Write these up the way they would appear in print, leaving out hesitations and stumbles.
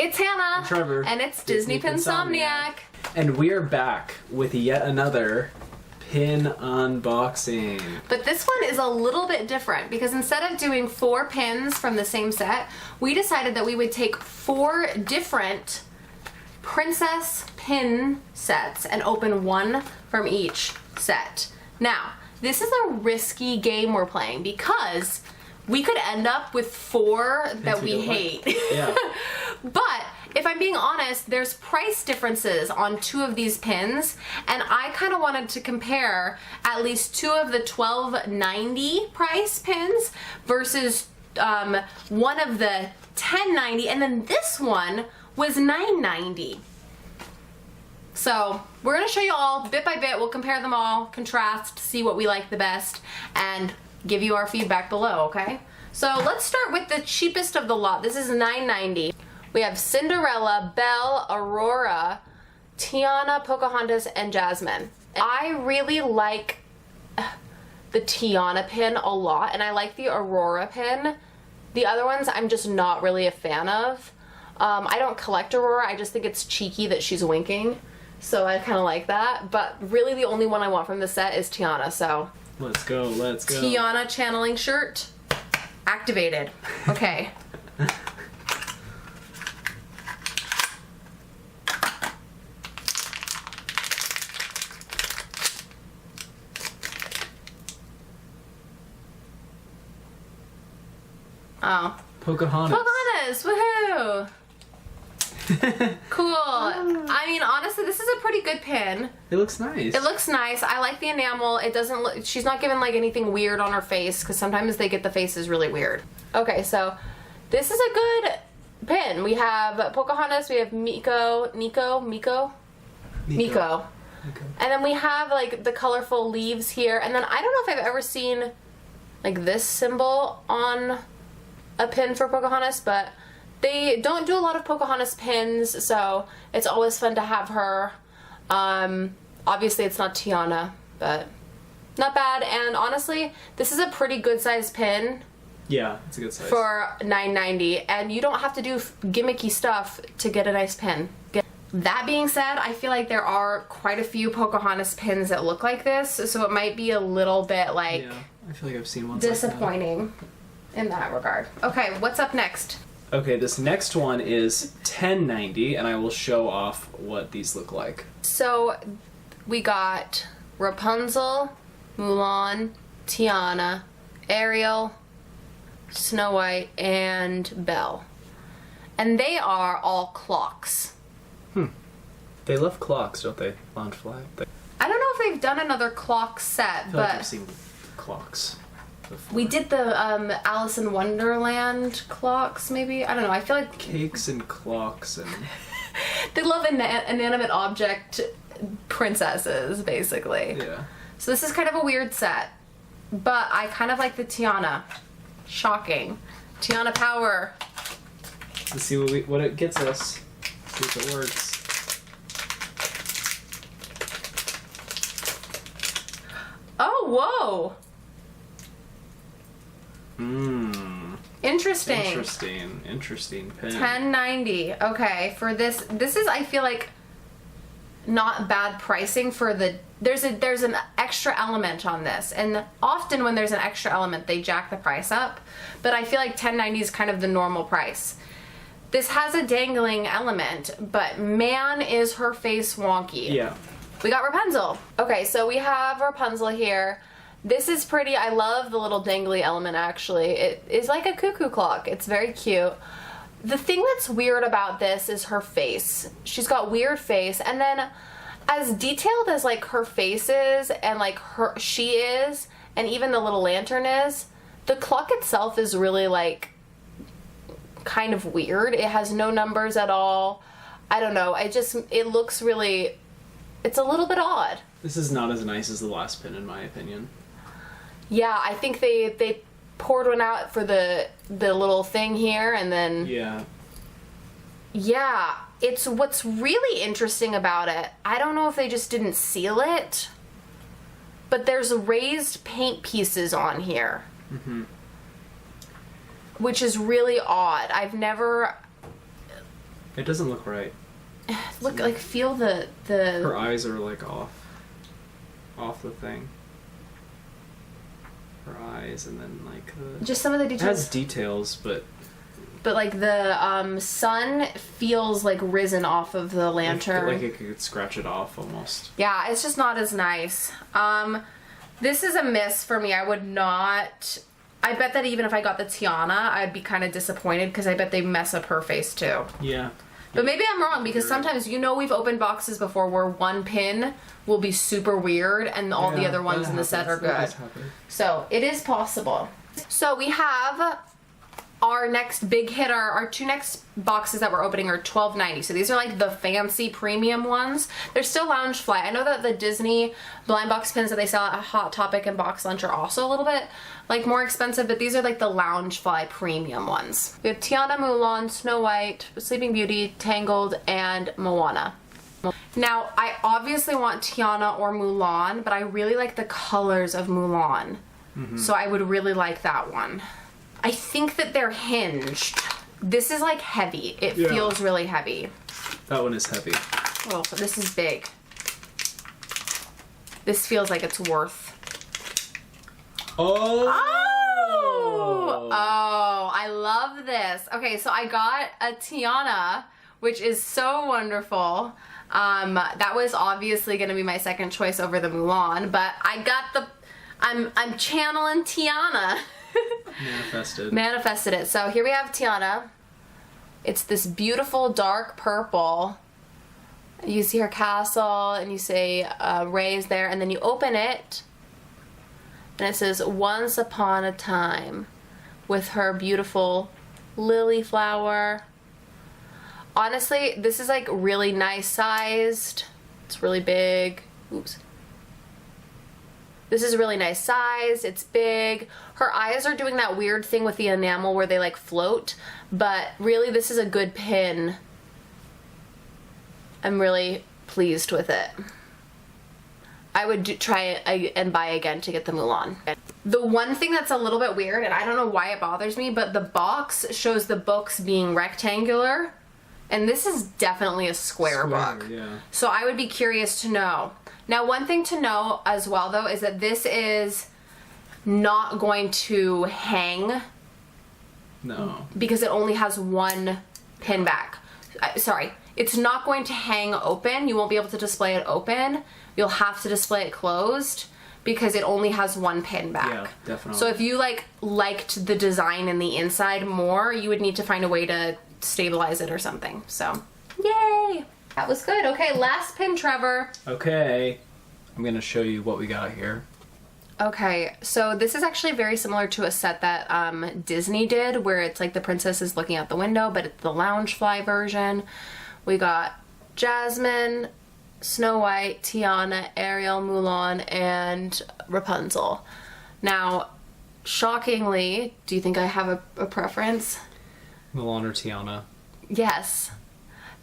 It's Hannah. I'm Trevor. And it's Disney Pinsomniac. And we are back with yet another pin unboxing. But this one is a little bit different because instead of doing 4 pins from the same set, we decided that we would take 4 different princess pin sets and open one from each set. Now, this is a risky game we're playing because we could end up with 4 that we hate. Yeah. But if I'm being honest, there's price differences on 2 of these pins, and I kind of wanted to compare at least 2 of the $12.90 price pins versus one of the $10.90, and then this one was $9.90. So we're gonna show you all bit by bit. We'll compare them all, contrast, see what we like the best, and give you our feedback below, okay? So let's start with the cheapest of the lot. This is $9.90. We have Cinderella, Belle, Aurora, Tiana, Pocahontas, and Jasmine. I really like the Tiana pin a lot, and I like the Aurora pin. The other ones I'm just not really a fan of. I don't collect Aurora, I just think it's cheeky that she's winking. So I kind of like that, but really the only one I want from the set is Tiana, so. Let's go, let's go. Tiana channeling shirt, activated. Okay. Oh. Pocahontas. Pocahontas, woohoo! Cool. I mean, honestly, this is a pretty good pin. It looks nice. It looks nice. I like the enamel. It doesn't look, she's not giving like anything weird on her face because sometimes they get the faces really weird. Okay, so this is a good pin. We have Pocahontas, we have Miko. And then we have like the colorful leaves here. And then I don't know if I've ever seen like this symbol on a pin for Pocahontas, but they don't do a lot of Pocahontas pins, so it's always fun to have her. Obviously it's not Tiana, but not bad. And honestly, this is a pretty good size pin. Yeah, it's a good size. For $9.90, and you don't have to do gimmicky stuff to get a nice pin. That being said, I feel like there are quite a few Pocahontas pins that look like this, so it might be a little bit like... Yeah, I feel like I've seen one disappointing in that regard. Okay, what's up next? Okay, this next one is $10.90, and I will show off what these look like. So, we got Rapunzel, Mulan, Tiana, Ariel, Snow White, and Belle. And they are all clocks. They love clocks, don't they? Lounge Fly. I don't know if they've done another clock set, I feel but... like I've seen clocks before. We did the Alice in Wonderland clocks, maybe? I don't know, I feel like... Cakes and clocks and... They love inanimate object princesses, basically. Yeah. So this is kind of a weird set, but I kind of like the Tiana. Shocking. Tiana power. Let's see what it gets us. See if it works. Oh, whoa! Interesting. Interesting pin. $10.90. Okay, for this is, I feel like, not bad pricing for the... There's an extra element on this, and often when there's an extra element, they jack the price up, but I feel like $10.90 is kind of the normal price. This has a dangling element, but man, is her face wonky. Yeah. We got Rapunzel. Okay, so we have Rapunzel here. This is pretty. I love the little dangly element, actually. It is like a cuckoo clock. It's very cute. The thing that's weird about this is her face. She's got weird face, and then as detailed as like her face is and like she is, and even the little lantern is, the clock itself is really like kind of weird. It has no numbers at all. I don't know. It looks really... It's a little bit odd. This is not as nice as the last pin, in my opinion. Yeah, I think they poured one out for the little thing here, and then... Yeah. Yeah, it's what's really interesting about it. I don't know if they just didn't seal it, but there's raised paint pieces on here. Which is really odd. I've never... It doesn't look right. Look, like, feel the... Her eyes are, like, off the thing. Her eyes, and then, like, just some of the details. It has details, but like, the sun feels, like, risen off of the lantern. I feel like it could scratch it off, almost. Yeah, it's just not as nice. This is a miss for me. I would not... I bet that even if I got the Tiana, I'd be kind of disappointed, because I bet they mess up her face, too. Yeah. But maybe I'm wrong, because sometimes, you know, we've opened boxes before where one pin will be super weird and all the other ones in the set are good. So it is possible. So we have our next big hit. Our two next boxes that we're opening are $12.90. So these are like the fancy premium ones. They're still Loungefly. I know that the Disney blind box pins that they sell at Hot Topic and Box Lunch are also a little bit like more expensive, but these are like the Loungefly premium ones. We have Tiana, Mulan, Snow White, Sleeping Beauty, Tangled, and Moana. Now, I obviously want Tiana or Mulan, but I really like the colors of Mulan. So I would really like that one. I think that they're hinged. This is like heavy. It feels really heavy. That one is heavy. Oh, this is big. This feels like it's worth. Oh! Oh, I love this. Okay, so I got a Tiana, which is so wonderful. That was obviously going to be my second choice over the Mulan, but I got the... I'm channeling Tiana. Manifested it. So here we have Tiana. It's this beautiful dark purple. You see her castle, and you say Rey is there, and then you open it, and it says, "Once upon a time," with her beautiful lily flower. Honestly, this is like really nice sized. It's really big. Oops. This is really nice sized. It's big. Her eyes are doing that weird thing with the enamel where they like float, but really this is a good pin. I'm really pleased with it. I would try it and buy again to get the Mulan. The one thing that's a little bit weird, and I don't know why it bothers me, but the box shows the books being rectangular, and this is definitely a square book. Yeah. So I would be curious to know. Now, one thing to know as well, though, is that this is not going to hang. No. Because it only has one pin back. Sorry. It's not going to hang open. You won't be able to display it open. You'll have to display it closed because it only has one pin back. Yeah, definitely. So if you liked the design in the inside more, you would need to find a way to stabilize it or something. So, yay! That was good. Okay, last pin, Trevor. Okay. I'm going to show you what we got here. Okay, so this is actually very similar to a set that Disney did, where it's like the princess is looking out the window, but it's the Loungefly version. We got Jasmine, Snow White, Tiana, Ariel, Mulan, and Rapunzel. Now, shockingly, do you think I have a preference? Mulan or Tiana? Yes.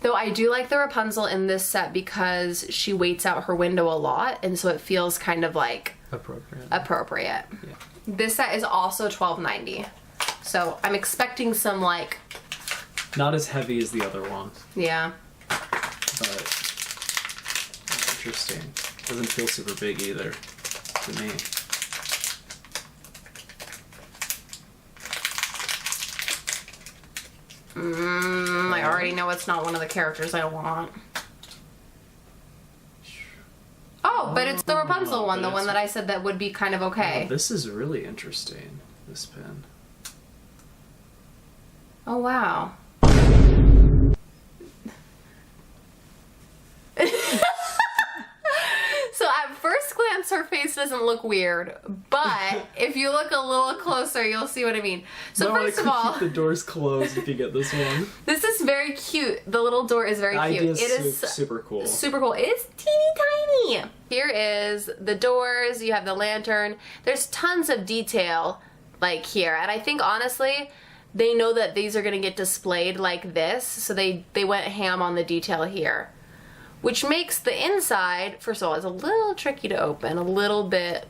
Though I do like the Rapunzel in this set because she waits out her window a lot, and so it feels kind of like appropriate. Yeah. This set is also $12.90. So I'm expecting some like... Not as heavy as the other one. Yeah. But interesting. Doesn't feel super big either to me. I already know it's not one of the characters I want. Oh, but it's the Rapunzel one, the one that I said that would be kind of okay. Oh, this is really interesting, this pin. Oh, wow. So at first glance, her face doesn't look weird, but if you look a little closer, you'll see what I mean. So first of all, keep the doors closed if you get this one. This is very cute. The little door is very cute. It is super cool. Super cool. It is teeny tiny. Here is the doors. You have the lantern. There's tons of detail like here, and I think honestly, they know that these are going to get displayed like this, so they went ham on the detail here. Which makes the inside, first of all, it's a little tricky to open, a little bit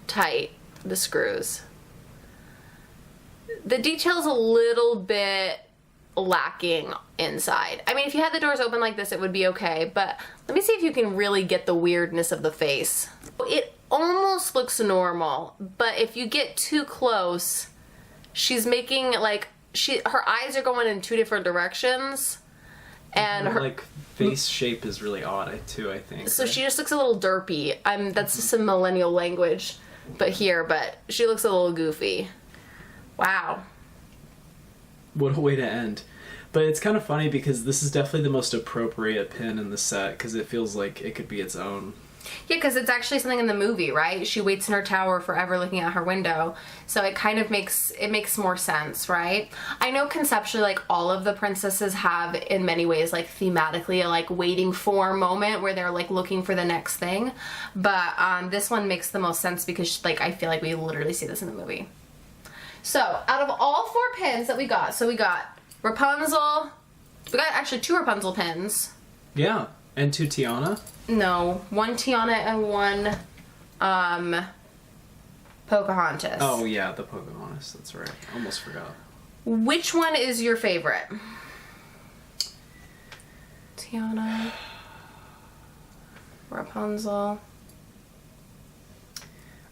tight, the screws. The detail's a little bit lacking inside. I mean, if you had the doors open like this, it would be okay, but let me see if you can really get the weirdness of the face. It almost looks normal, but if you get too close, she's making like, her eyes are going in two different directions, and her like face shape is really odd too, I think. So right? she just looks a little derpy. That's just some millennial language, but she looks a little goofy. Wow. What a way to end. But it's kind of funny because this is definitely the most appropriate pin in the set because it feels like it could be its own. Yeah, because it's actually something in the movie, right? She waits in her tower forever looking out her window. So it kind of makes more sense, right? I know conceptually, like, all of the princesses have, in many ways, like, thematically, a, like, waiting for moment where they're, like, looking for the next thing. But this one makes the most sense because, like, I feel like we literally see this in the movie. So, out of all 4 pins that we got, so we got Rapunzel, we got actually 2 Rapunzel pins. Yeah, and 2 Tiana. No, 1 Tiana and 1 Pocahontas. Oh yeah, the Pocahontas, that's right. Almost forgot. Which one is your favorite? Tiana, Rapunzel.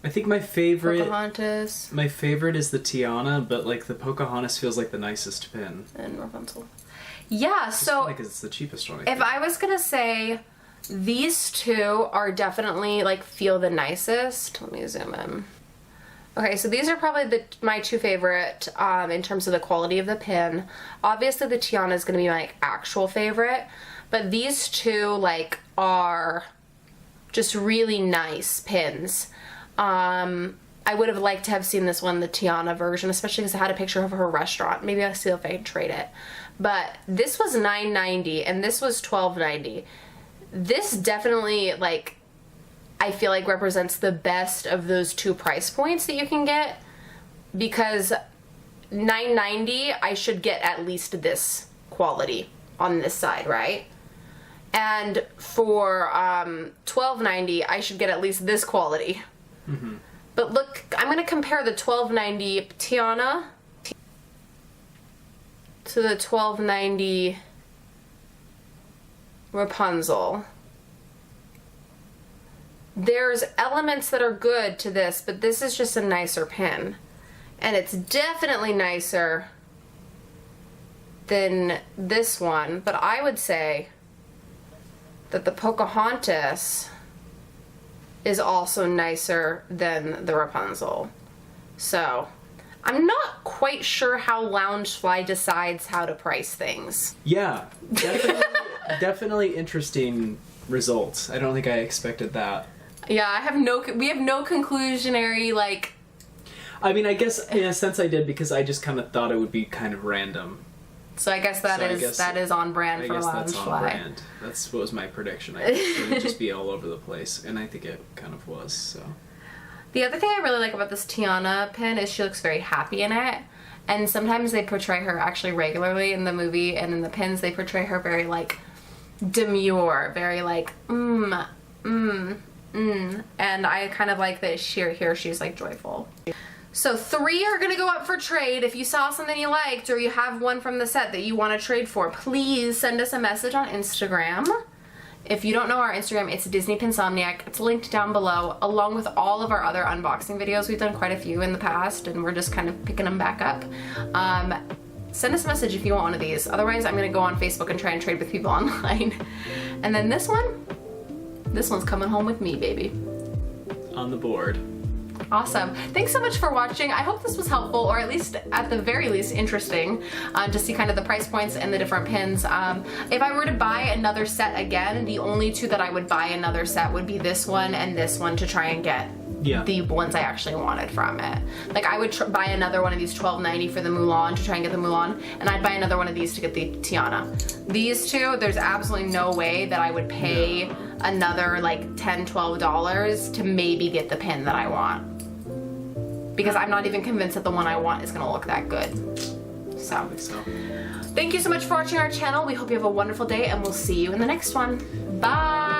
I think my favorite Pocahontas. My favorite is the Tiana, but like the Pocahontas feels like the nicest pin. And Rapunzel. Yeah, so because it's the cheapest one. If I was gonna say these 2 are definitely like feel the nicest. Let me zoom in. Okay, so these are probably my 2 favorite in terms of the quality of the pin. Obviously the Tiana is gonna be my actual favorite, but these 2 like are just really nice pins. I would have liked to have seen this one, the Tiana version, especially because I had a picture of her restaurant. Maybe I'll see if I can trade it. But this was $9.90 and this was $12.90. This definitely, like, I feel like represents the best of those 2 price points that you can get, because $9.90 I should get at least this quality on this side, right? And for $12.90 I should get at least this quality. Mm-hmm. But look, I'm going to compare the $12.90 Tiana to the $12.90 Rapunzel. There's elements that are good to this, but this is just a nicer pin. And it's definitely nicer than this one, but I would say that the Pocahontas is also nicer than the Rapunzel. So, I'm not quite sure how Loungefly decides how to price things. Yeah, definitely interesting results. I don't think I expected that. Yeah, we have no conclusionary, like... I mean, I guess in a sense I did because I just kind of thought it would be kind of random. So I guess that is on brand for Loungefly. I guess that's on brand. That's what was my prediction. I guess it would just be all over the place, and I think it kind of was, so... The other thing I really like about this Tiana pin is she looks very happy in it. And sometimes they portray her actually regularly in the movie, and in the pins they portray her very, like, demure, very, like, And I kind of like that here she's, like, joyful. So 3 are gonna go up for trade. If you saw something you liked or you have one from the set that you want to trade for, please send us a message on Instagram. If you don't know our Instagram, it's Disney Pinsomniac. It's linked down below, along with all of our other unboxing videos. We've done quite a few in the past, and we're just kind of picking them back up. Send us a message if you want one of these. Otherwise, I'm gonna go on Facebook and try and trade with people online. And then this one's coming home with me, baby. On the board. Awesome. Thanks so much for watching. I hope this was helpful, or at least, at the very least, interesting to see kind of the price points and the different pins. If I were to buy another set again, the only 2 that I would buy another set would be this one and this one to try and get the ones I actually wanted from it. Like, I would buy another one of these $12.90 for the Mulan to try and get the Mulan, and I'd buy another one of these to get the Tiana. These 2, there's absolutely no way that I would pay another like $10, $12 to maybe get the pin that I want. Because I'm not even convinced that the one I want is going to look that good. So, thank you so much for watching our channel. We hope you have a wonderful day, and we'll see you in the next one. Bye!